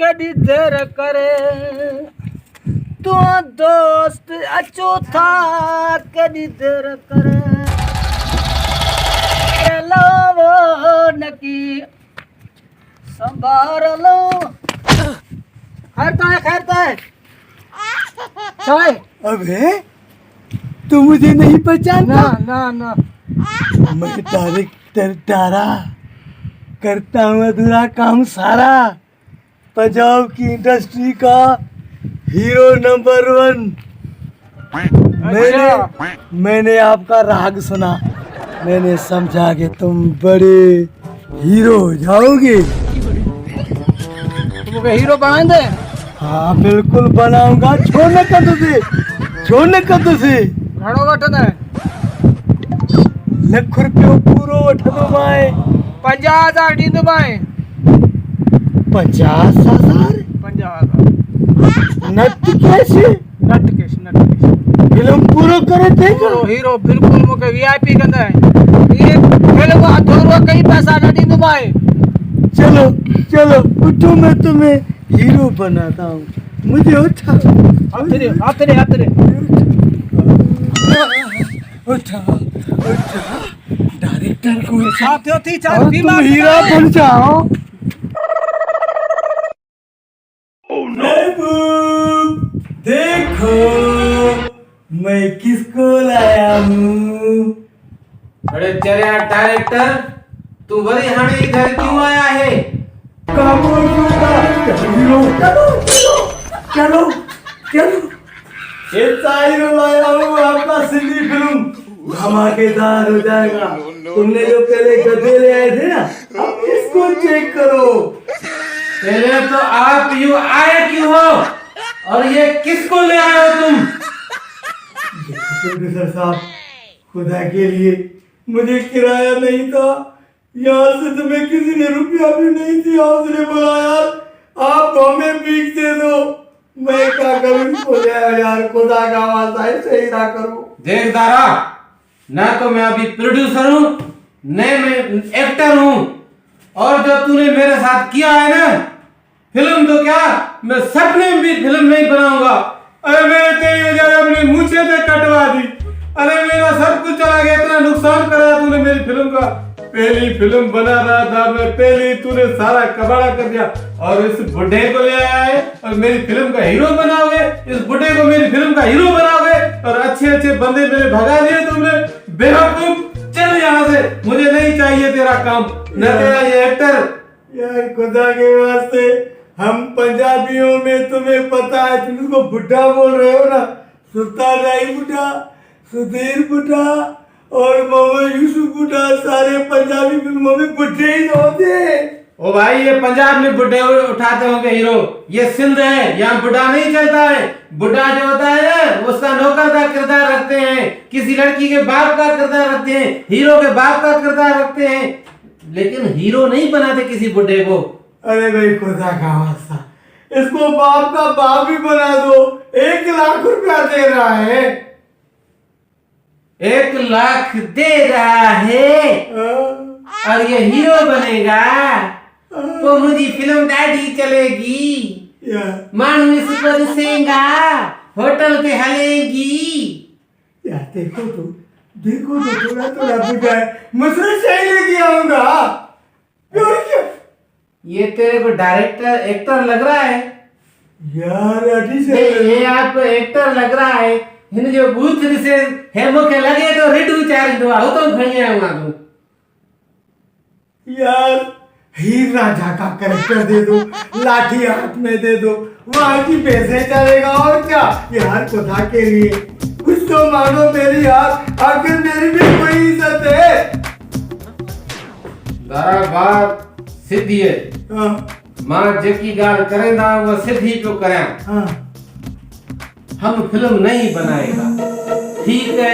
कड़ी देर करे तू दोस्त अचो था कड़ी देर करे लो वो नकी संभाल लो खैरता है चाय। अबे तू मुझे नहीं पहचानता? ना ना मैं डायरेक्टर तारा करता हूँ अधूरा काम सारा, पंजाब की इंडस्ट्री का हीरो नंबर 1। मैंने आपका राग सुना, मैंने समझा कि तुम बड़े हीरो हो जाओगे। तुमको हीरो बनाएंगे? हाँ बिल्कुल बनाऊंगा। छोड़ने का तुझे घणो वठन है? लाख रुपयो पूरो वठंदो माए। 50,000 ॾींदो माए। 50,000? 50,000 नट कैसे? नट केश फिल्म पूरो करे थे पूरो हीरो बिल्कुल मूंखे वीआईपी कंदा है। ये फिल्म अधूरो कई पैसा न ॾींदो माए। चलो उठो, मैं तुम्हें हीरो बनाता हूँ। मुझे उठा हाथ दे उठा डायरेक्टर को साथ थी और तुम हीरा बन जाओ। महबूब देखो मैं किसको लाया हूँ। अरे चलिया डायरेक्टर, तू बड़ी हाणे घर क्यों आया है? चलो हीरो लाया हूँ। आपका सिंधी फिल्म धमाकेदार हो जाएगा। तुमने जो पहले गधे ले आए थे ना, अब इसको चेक करो। पहले तो आप यूं आए क्यों हो और ये किसको ले आए हो तुम? प्रोड्यूसर साहब, खुदा के लिए मुझे किराया नहीं था, यहाँ से तुम्हें किसी ने रुपया भी नहीं दिया। उसने बोला यार आप हमें भीख दे दो। मैं क्या करूँ यार, खुदा का वास्ता ऐसे ही ना करूँ। देख दारा, ना तो मैं अभी प्रोड्यूसर हूँ न मैं एक्टर हूँ, और जो तूने मेरे साथ किया है ना, फिल्म तो क्या मैं सपने में भी फिल्म नहीं बनाऊंगा। अरे मैंने 23,000 अपनी मूछें से कटवा दी। अरे मेरा सब कुछ चला गया, इतना नुकसान करा तूने मेरी फिल्म का। पहली फिल्म बना रहा था मैं, पहले तूने सारा कबाड़ा कर दिया। और इस बुढ़े को ले आया है और मेरी फिल्म का हीरो बनाओगे। इस बुढ़े को मेरी फिल्म का हीरो बनाओगे और अच्छे बंदे मेरे भगा दिए तुमने। बेवकूफ, चल यहाँ से, मुझे नहीं चाहिए तेरा काम, न तेरा ये एक्टर। यार खुदा के वास्ते, हम पंजाबियों में तुम्हें पता है, तुम उसको बुढ़ा बोल रहे हो ना। सुल्तान राय बुढ़ा, सुधीर बुढ़ा और मोहम्मद यूसुफ बुढ़ा, सारे पंजाबी फिल्मों में बुढ़े ही होते। ओ भाई, ये पंजाब में बुढ़े उठाते होंगे हीरो, ये सिंध है, यहाँ बुढ़ा नहीं चलता है। बुढ़ा जो होता है ना, उसका नौकर का किरदार रखते हैं, किसी लड़की के बाप का किरदार रखते हैं, हीरो के बाप का किरदार रखते हैं, लेकिन हीरो नहीं बनाते किसी बुढ़े को। अरे भाई खुदा का वास्ता, इसको बाप का बाप ही बना दो। 1 लाख रुपया दे रहा है। 1 लाख दे रहा है और ये हीरो बनेगा तो मुझी फिल्म ॾाढी चलेगी। माण्हू इस पर सेंगा, होटल पे हलेगी। यार देखो तो थोड़ा बुढ़ा है, मुझसे सही लेके आऊंगा। ये तेरे को डायरेक्टर एक्टर लग रहा है यार? ये आपको एक्टर लग रहा है। हिन जो बूथ से है मूंखे लगे तो रिड उचारींदो आहे, तो खणी आयो आं तूं। यार हीर रांझा का कैरेक्टर दे दो, लाठी हाथ में दे दो, वहां की पैसे चलेगा। और क्या यार, खुदा के लिए कुछ तो मानो मेरी यार, आखिर मेरी भी कोई इज्जत है। दारा बात सिद्धी है। मां जेकी गाल करेंदा वो सिद्धी तो करें। हम फिल्म नहीं बनाएगा, ठीक है?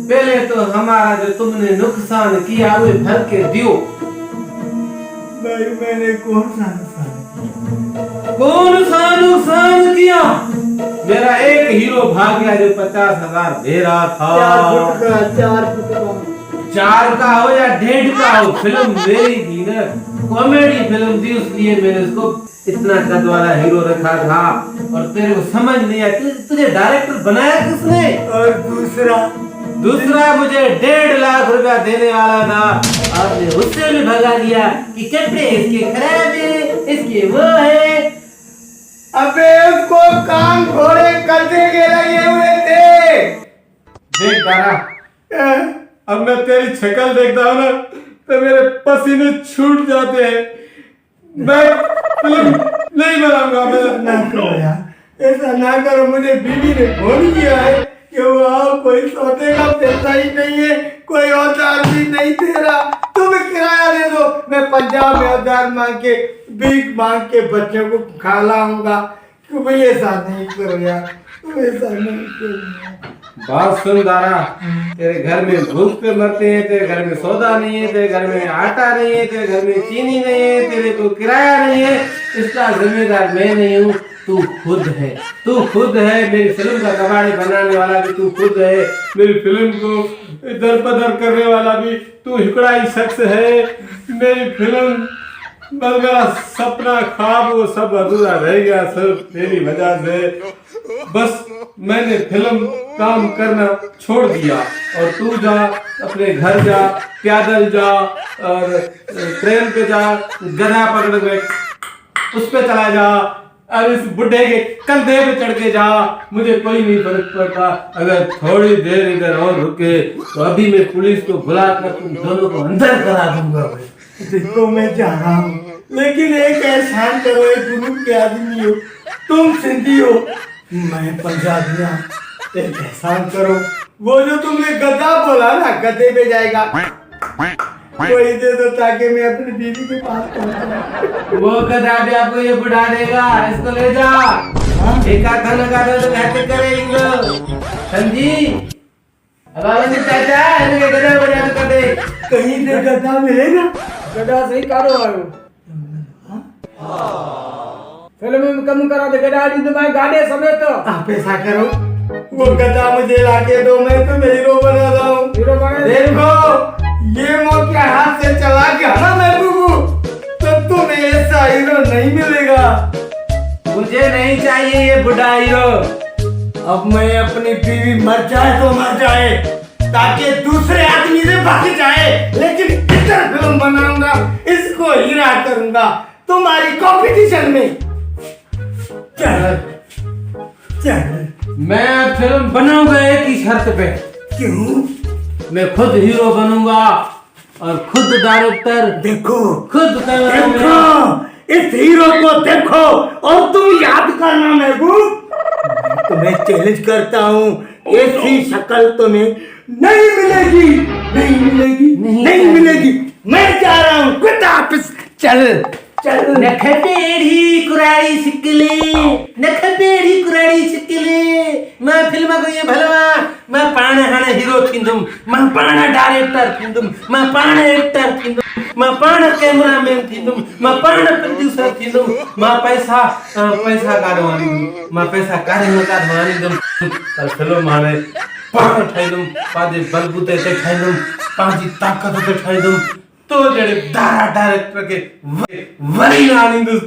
पहले तो हमारा जो तुमने नुकसान किया वो भर के दियो। भाई मैंने कौन सा नुकसान किया? मेरा एक हीरो भाग गया जो 50,000 दे रहा था। 4 फुट का 4 का हो या 1.5 का हो, फिल्म मेरी थी ना, कॉमेडी फिल्म थी, इसलिए मैंने उसको इतना कद वाला हीरो रखा था। और तेरे को समझ नहीं आया, तुझे डायरेक्टर बनाया किसने? और दूसरा मुझे 1.5 लाख रुपया देने वाला था, आपने उससे भी भगा दिया कि कपड़े इसके खराब है, इसके वो है। अबे उसको कान घोड़े करने के लगे हुए थे। देख दारा, अब मैं तेरी शक्ल देखता हूँ ना तो मेरे पसीने छूट जाते हैं। मैं फिल्म नहीं बनाऊंगा। ना करो यार, ऐसा ना करो। मुझे बीवी ने फोन किया है कि वहाँ कोई सोने का पैसा ही नहीं है, कोई औजार भी नहीं दे रहा, तुम किराया दे दो। मैं पंजाब में औजार मांग के, भीख मांग के बच्चों को खा लाऊंगा। तुम ऐसा नहीं करो यार, तुम ऐसा नहीं करो। बात सुन दारा, तेरे घर में भूख पे मरते हैं, तेरे घर में सौदा नहीं है, तेरे घर में आटा नहीं है, तेरे घर में चीनी नहीं है, तेरे को किराया नहीं है, इसका जिम्मेदार मैं नहीं हूँ, तू खुद है। तू खुद है, मेरी फिल्म का कबाड़ी बनाने वाला भी तू खुद है, मेरी फिल्म को इधर पधर करने वाला भी तू हिकड़ाई शख्स है। मेरी फिल्म, बस मेरा सपना ख्वाब वो सब अधूरा रह गया सिर्फ तेरी वजह से। बस मैंने फिल्म काम करना छोड़ दिया और तू जा, अपने घर जा, पैदल जा और ट्रेन पे जा, गधा पकड़ के उस पे चला जा और इस बुढ़े के कंधे पे चढ़ के जा, मुझे कोई नहीं फर्क पड़ता। अगर थोड़ी देर इधर और रुके तो अभी मैं पुलिस को बुलाकर तुम दोनों को अंदर करा दूंगा। देखो मैं जा रहा हूँ, लेकिन एक एहसान करो, एक ग्रुप के आदमी हो, तुम सिंधी हो, मैं पंजाबी हूँ, एक एहसान करो। वो जो तुमने गधा बोला ना, गधे पे जाएगा, वही दे दो ताकि मैं अपनी बीवी के पास पहुंच। वो गधा भी आपको ये बुढ़ा देगा, इसको ले जा। एक आधा लगा दो तो घाटे करेंगे समझी। अब आवाज़ चाचा इनके गधा बजा कर दे, कहीं से गधा मिलेगा। गधा सही कारो आयो फिल्म में कम करा दे गधा दी मैं गाड़े समेत। आप ऐसा करो, वो गधा मुझे लाके दो, मैं तुम्हें हीरो बना रहा हूँ। हीरो बने देखो ये मौके हाथ से चला गया ना महबूब, तो तुम्हें ऐसा हीरो नहीं मिलेगा। मुझे नहीं चाहिए ये बुढ़ा हीरो। अब मैं अपनी बीवी मर जाए तो मर जाए, ताकि दूसरे आदमी से भाग जाए, लेकिन इधर फिल्म बनाऊंगा, इसको हीरा करूंगा तुम्हारी कंपटीशन में। चल चल, मैं फिल्म बनाऊंगा एक ही शर्त पे। क्यों? मैं खुद हीरो बनूंगा और खुद डायरेक्टर, देखो खुद कैमरामैन। देखो इस हीरो को देखो और तुम याद करना महबूब, मैं तुम्हें चैलेंज करता हूँ, ऐसी शक्ल तुम्हें नहीं मिलेगी, नहीं मिलेगी, नहीं मिलेगी। मैं जा रहा हूँ, खुद वापस चल चल। नखपेड़ी कुराड़ी सिकले, नखपेड़ी कुराड़ी सिकले। मैं फिल्म को ये भलवा, मैं पाने हाने हीरो थींदुम, मैं पाने डायरेक्टर थींदुम, मैं पाने एक्टर थींदुम, मैं पाने कैमरामैन थींदुम, मैं पाने प्रोड्यूसर थींदुम, मैं पैसा काढवानी दूं, मैं पैसा काढवानी दूं। पर फिल्म माने पाण ठाईदुम, पाजे बलबूते ते ठाईदुम, पाजी ताकत ते ठाईदुम, तो जड़े दारा डायरेक्टर के वरी ना आनींदुस।